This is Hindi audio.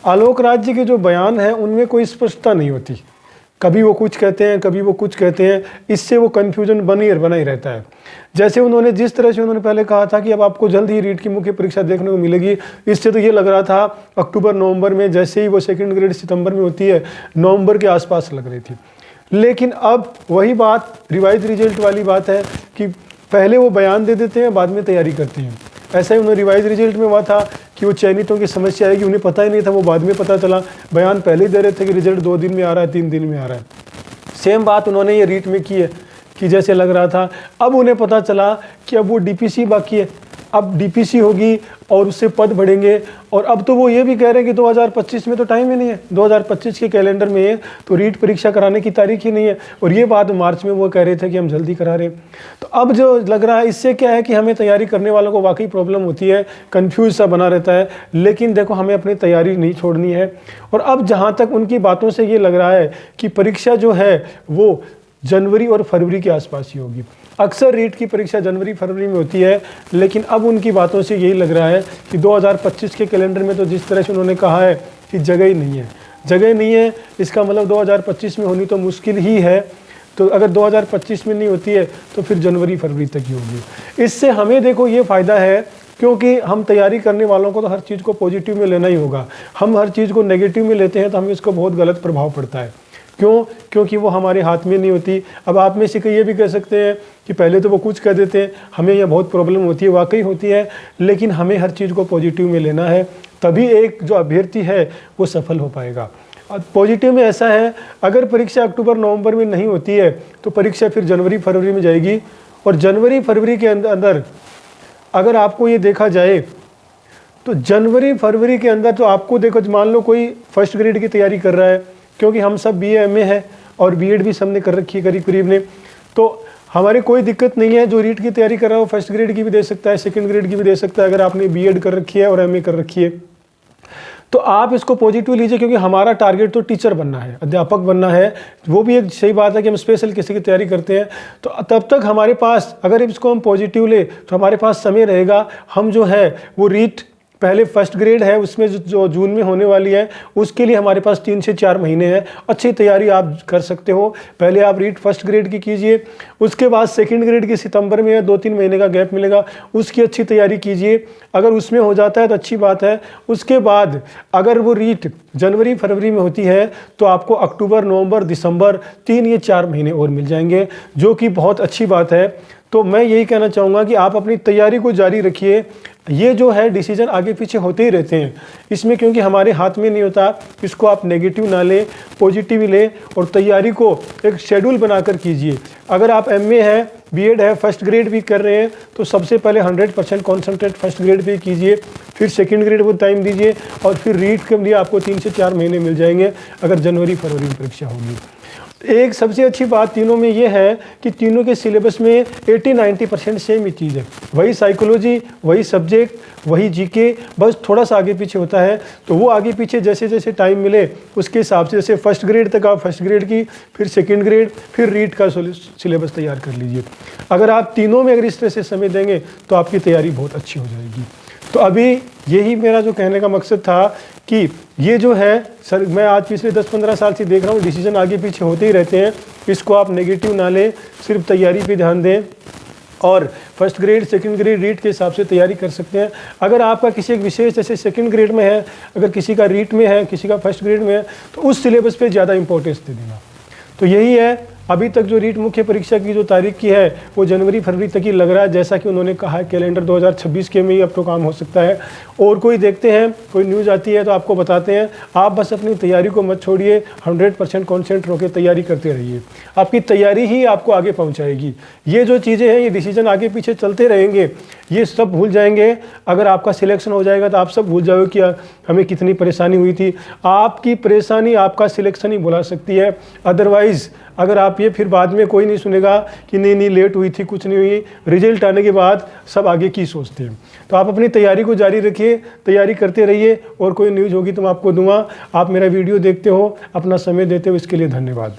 आलोक राज जी के जो बयान हैं उनमें कोई स्पष्टता नहीं होती, कभी वो कुछ कहते हैं कभी वो कुछ कहते हैं, इससे वो कन्फ्यूजन बना ही रहता है। जैसे उन्होंने जिस तरह से उन्होंने पहले कहा था कि अब आपको जल्द ही रीट की मुख्य परीक्षा देखने को मिलेगी, इससे तो ये लग रहा था अक्टूबर नवंबर में, जैसे ही वो सेकंड ग्रेड सितंबर में होती है नवंबर के आसपास लग रही थी। लेकिन अब वही बात रिवाइज रिजल्ट वाली बात है कि पहले वो बयान दे देते हैं, बाद में तैयारी करते हैं। ऐसा ही उन्हें रिवाइज रिजल्ट में हुआ था कि वो चयनितों की समस्या आएगी, उन्हें पता ही नहीं था, वो बाद में पता चला। बयान पहले ही दे रहे थे कि रिजल्ट 2 दिन में आ रहा है, 3 दिन में आ रहा है। सेम बात उन्होंने ये रीट में की है कि जैसे लग रहा था, अब उन्हें पता चला कि अब वो डीपीसी बाकी है, अब डीपीसी होगी और उससे पद बढ़ेंगे। और अब तो वो ये भी कह रहे हैं कि 2025 में तो टाइम ही नहीं है, 2025 के कैलेंडर में तो रीट परीक्षा कराने की तारीख ही नहीं है। और ये बात मार्च में वो कह रहे थे कि हम जल्दी करा रहे हैं। तो अब जो लग रहा है इससे क्या है कि हमें तैयारी करने वालों को वाकई प्रॉब्लम होती है, कन्फ्यूज सा बना रहता है। लेकिन देखो, हमें अपनी तैयारी नहीं छोड़नी है। और अब जहाँ तक उनकी बातों से ये लग रहा है कि परीक्षा जो है वो जनवरी और फरवरी के आसपास ही होगी। अक्सर रीट की परीक्षा जनवरी फरवरी में होती है, लेकिन अब उनकी बातों से यही लग रहा है कि 2025 के कैलेंडर में तो जिस तरह से उन्होंने कहा है कि जगह ही नहीं है, जगह नहीं है, इसका मतलब 2025 में होनी तो मुश्किल ही है। तो अगर 2025 में नहीं होती है तो फिर जनवरी फरवरी तक ही होगी। इससे हमें देखो ये फ़ायदा है, क्योंकि हम तैयारी करने वालों को तो हर चीज़ को पॉजिटिव में लेना ही होगा। हम हर चीज़ को नेगेटिव में लेते हैं तो हमें इसको बहुत गलत प्रभाव पड़ता है। क्यों? क्योंकि वो हमारे हाथ में नहीं होती। अब आप में से कोई ये भी कह सकते हैं कि पहले तो वो कुछ कह देते हैं, हमें यह बहुत प्रॉब्लम होती है, वाकई होती है, लेकिन हमें हर चीज़ को पॉजिटिव में लेना है, तभी एक जो अभ्यर्थी है वो सफल हो पाएगा। पॉजिटिव में ऐसा है, अगर परीक्षा अक्टूबर नवंबर में नहीं होती है तो परीक्षा फिर जनवरी फरवरी में जाएगी। और जनवरी फरवरी के अंदर अगर आपको ये देखा जाए तो जनवरी फरवरी के अंदर तो आपको देखो, मान लो कोई फर्स्ट ग्रेड की तैयारी कर रहा है, क्योंकि हम सब बीए एमए है और बीएड भी सबने कर रखी है करीब करीब ने, तो हमारे कोई दिक्कत नहीं है। जो रीट की तैयारी कर रहा है वो फर्स्ट ग्रेड की भी दे सकता है, सेकंड ग्रेड की भी दे सकता है, अगर आपने बीएड कर रखी है और एमए कर रखी है तो आप इसको पॉजिटिव लीजिए। क्योंकि हमारा टारगेट तो टीचर बनना है, अध्यापक बनना है। वो भी एक सही बात है कि हम स्पेशल किसी की तैयारी करते हैं, तो तब तक हमारे पास अगर इसको हम पॉजिटिव ले तो हमारे पास समय रहेगा। हम जो है वो रीट पहले फर्स्ट ग्रेड है उसमें जो जून में होने वाली है, उसके लिए हमारे पास 3 से 4 महीने हैं, अच्छी तैयारी आप कर सकते हो। पहले आप रीट फर्स्ट ग्रेड की कीजिए, उसके बाद सेकंड ग्रेड की सितंबर में 2-3 महीने का गैप मिलेगा, उसकी अच्छी तैयारी कीजिए। अगर उसमें हो जाता है तो अच्छी बात है। उसके बाद अगर वो रीट जनवरी फरवरी में होती है तो आपको अक्टूबर नवंबर दिसंबर 3 या 4 महीने और मिल जाएंगे, जो कि बहुत अच्छी बात है। तो मैं यही कहना चाहूँगा कि आप अपनी तैयारी को जारी रखिए। ये जो है डिसीजन आगे पीछे होते ही रहते हैं इसमें, क्योंकि हमारे हाथ में नहीं होता। इसको आप नेगेटिव ना लें, पॉजिटिव लें और तैयारी को एक शेड्यूल बनाकर कीजिए। अगर आप एमए है, बीएड है, फर्स्ट ग्रेड भी कर रहे हैं तो सबसे पहले 100% कॉन्सेंट्रेट फर्स्ट ग्रेड पे कीजिए, फिर सेकंड ग्रेड को टाइम दीजिए और फिर रीट के लिए आपको 3 से 4 महीने मिल जाएंगे अगर जनवरी फरवरी में परीक्षा होगी। एक सबसे अच्छी बात तीनों में ये है कि तीनों के सिलेबस में 80-90% सेम ही चीज़ है, वही साइकोलॉजी, वही सब्जेक्ट, वही जीके, बस थोड़ा सा आगे पीछे होता है। तो वो आगे पीछे जैसे जैसे टाइम मिले उसके हिसाब से, जैसे फर्स्ट ग्रेड तक आप फर्स्ट ग्रेड की, फिर सेकंड ग्रेड, फिर रीट का सिलेबस तैयार कर लीजिए। अगर आप तीनों में अगर इस तरह से समय देंगे तो आपकी तैयारी बहुत अच्छी हो जाएगी। तो अभी यही मेरा जो कहने का मकसद था कि ये जो है सर, मैं आज पिछले 10-15 साल से देख रहा हूँ डिसीजन आगे पीछे होते ही रहते हैं। इसको आप नेगेटिव ना लें, सिर्फ तैयारी पे ध्यान दें और first grade second grade REET के हिसाब से तैयारी कर सकते हैं। अगर आपका किसी एक विशेष जैसे सेकंड ग्रेड में है, अगर किसी का रीट में है, किसी का फर्स्ट ग्रेड में है, तो उस सिलेबस पे ज़्यादा इंपॉर्टेंस दे देना। तो यही है, अभी तक जो रीट मुख्य परीक्षा की जो तारीख की है वो जनवरी फरवरी तक ही लग रहा है, जैसा कि उन्होंने कहा है। कैलेंडर 2026 के में ही अब तो काम हो सकता है। और कोई देखते हैं, कोई न्यूज़ आती है तो आपको बताते हैं। आप बस अपनी तैयारी को मत छोड़िए, 100% कॉन्सेंट्रेट होकर तैयारी करते रहिए। आपकी तैयारी ही आपको आगे पहुँचाएगी। ये जो चीज़ें हैं, ये डिसीजन आगे पीछे चलते रहेंगे, ये सब भूल जाएंगे। अगर आपका सिलेक्शन हो जाएगा तो आप सब भूल जाओगे कि हमें कितनी परेशानी हुई थी। आपकी परेशानी आपका सिलेक्शन ही बुला सकती है। अदरवाइज़ अगर आप ये फिर बाद में कोई नहीं सुनेगा कि नहीं लेट हुई थी, कुछ नहीं हुई, रिजल्ट आने के बाद सब आगे की सोचते हैं। तो आप अपनी तैयारी को जारी रखिए, तैयारी करते रहिए, और कोई न्यूज़ होगी तो मैं आपको दूंगा। आप मेरा वीडियो देखते हो, अपना समय देते हो, इसके लिए धन्यवाद।